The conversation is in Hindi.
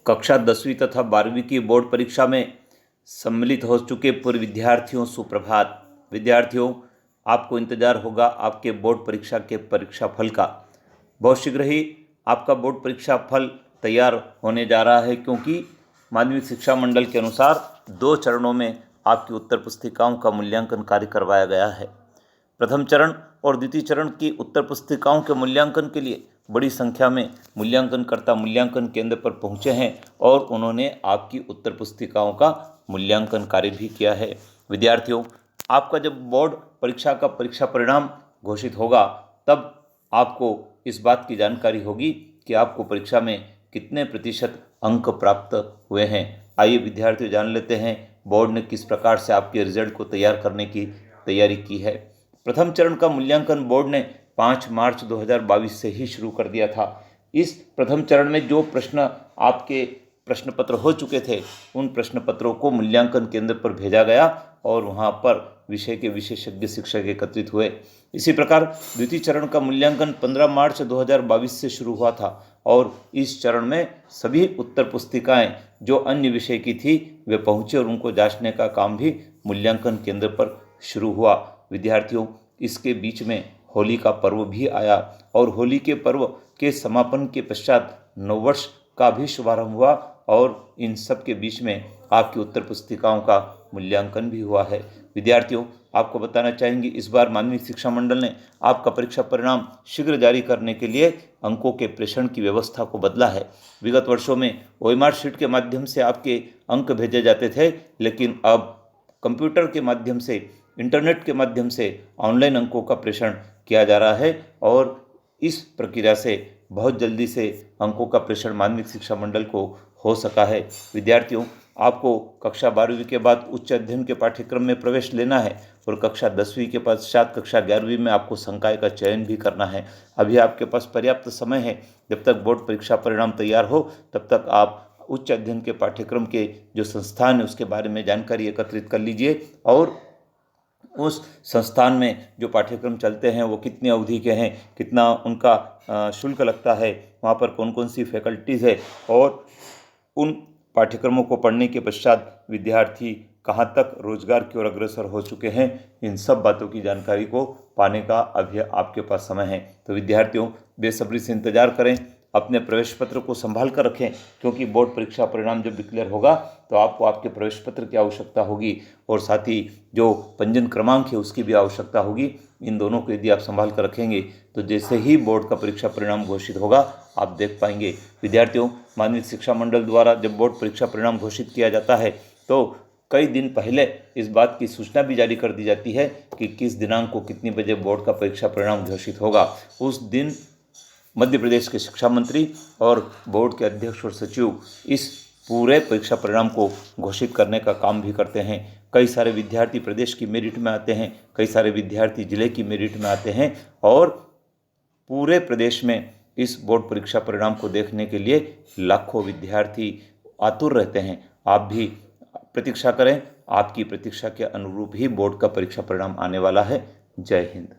कक्षा 10वीं तथा 12वीं की बोर्ड परीक्षा में सम्मिलित हो चुके पूर्व विद्यार्थियों सुप्रभात। विद्यार्थियों, आपको इंतजार होगा आपके बोर्ड परीक्षा के परीक्षा फल का। बहुत शीघ्र ही आपका बोर्ड परीक्षा फल तैयार होने जा रहा है, क्योंकि माध्यमिक शिक्षा मंडल के अनुसार 2 चरणों में आपकी उत्तर पुस्तिकाओं का मूल्यांकन कार्य करवाया गया है। प्रथम चरण और द्वितीय चरण की उत्तर पुस्तिकाओं के मूल्यांकन के लिए बड़ी संख्या में मूल्यांकनकर्ता मूल्यांकन केंद्र पर पहुंचे हैं और उन्होंने आपकी उत्तर पुस्तिकाओं का मूल्यांकन कार्य भी किया है। विद्यार्थियों, आपका जब बोर्ड परीक्षा का परीक्षा परिणाम घोषित होगा, तब आपको इस बात की जानकारी होगी कि आपको परीक्षा में कितने प्रतिशत अंक प्राप्त हुए हैं। आइए विद्यार्थियों, जान लेते हैं बोर्ड ने किस प्रकार से आपके रिजल्ट को तैयार करने की तैयारी की है। प्रथम चरण का मूल्यांकन बोर्ड ने 5 मार्च 2022 से ही शुरू कर दिया था। इस प्रथम चरण में जो प्रश्न आपके प्रश्न पत्र हो चुके थे, उन प्रश्न पत्रों को मूल्यांकन केंद्र पर भेजा गया और वहां पर विषय के विशेषज्ञ शिक्षक एकत्रित हुए। इसी प्रकार द्वितीय चरण का मूल्यांकन 15 मार्च 2022 से शुरू हुआ था और इस चरण में सभी उत्तर पुस्तिकाएं जो अन्य विषय की थी वे पहुंचे और उनको जांचने का काम भी मूल्यांकन केंद्र पर शुरू हुआ। विद्यार्थियों, इसके बीच में होली का पर्व भी आया और होली के पर्व के समापन के पश्चात नववर्ष का भी शुभारंभ हुआ और इन सब के बीच में आपकी उत्तर पुस्तिकाओं का मूल्यांकन भी हुआ है। विद्यार्थियों, आपको बताना चाहेंगे, इस बार माध्यमिक शिक्षा मंडल ने आपका परीक्षा परिणाम शीघ्र जारी करने के लिए अंकों के प्रेषण की व्यवस्था को बदला है। विगत वर्षों में ओएमआर शीट के माध्यम से आपके अंक भेजे जाते थे, लेकिन अब कंप्यूटर के माध्यम से, इंटरनेट के माध्यम से ऑनलाइन अंकों का प्रेषण किया जा रहा है और इस प्रक्रिया से बहुत जल्दी से अंकों का प्रेषण माध्यमिक शिक्षा मंडल को हो सका है। विद्यार्थियों, आपको कक्षा 12वीं के बाद उच्च अध्ययन के पाठ्यक्रम में प्रवेश लेना है और कक्षा 10वीं के पश्चात कक्षा 11वीं में आपको संकाय का चयन भी करना है। अभी आपके पास पर्याप्त समय है। जब तक बोर्ड परीक्षा परिणाम तैयार हो, तब तक आप उच्च अध्ययन के पाठ्यक्रम के जो संस्थान है उसके बारे में जानकारी एकत्रित कर लीजिए और उस संस्थान में जो पाठ्यक्रम चलते हैं वो कितनी अवधि के हैं, कितना उनका शुल्क लगता है, वहाँ पर कौन कौन सी फैकल्टीज़ है और उन पाठ्यक्रमों को पढ़ने के पश्चात विद्यार्थी कहाँ तक रोजगार की ओर अग्रसर हो चुके हैं, इन सब बातों की जानकारी को पाने का अभी आपके पास समय है। तो विद्यार्थियों, बेसब्री से इंतजार करें, अपने प्रवेश पत्र को संभाल कर रखें, क्योंकि बोर्ड परीक्षा परिणाम जब डिक्लेयर होगा तो आपको आपके प्रवेश पत्र की आवश्यकता होगी और साथ ही जो पंजीयन क्रमांक है उसकी भी आवश्यकता होगी। इन दोनों को यदि आप संभाल कर रखेंगे तो जैसे ही बोर्ड का परीक्षा परिणाम घोषित होगा आप देख पाएंगे। विद्यार्थियों, माध्यमिक शिक्षा मंडल द्वारा जब बोर्ड परीक्षा परिणाम घोषित किया जाता है तो कई दिन पहले इस बात की सूचना भी जारी कर दी जाती है कि किस दिनांक को कितनी बजे बोर्ड का परीक्षा परिणाम घोषित होगा। उस दिन मध्य प्रदेश के शिक्षा मंत्री और बोर्ड के अध्यक्ष और सचिव इस पूरे परीक्षा परिणाम को घोषित करने का काम भी करते हैं। कई सारे विद्यार्थी प्रदेश की मेरिट में आते हैं, कई सारे विद्यार्थी जिले की मेरिट में आते हैं और पूरे प्रदेश में इस बोर्ड परीक्षा परिणाम को देखने के लिए लाखों विद्यार्थी आतुर रहते हैं। आप भी प्रतीक्षा करें, आपकी प्रतीक्षा के अनुरूप ही बोर्ड का परीक्षा परिणाम आने वाला है। जय हिंद।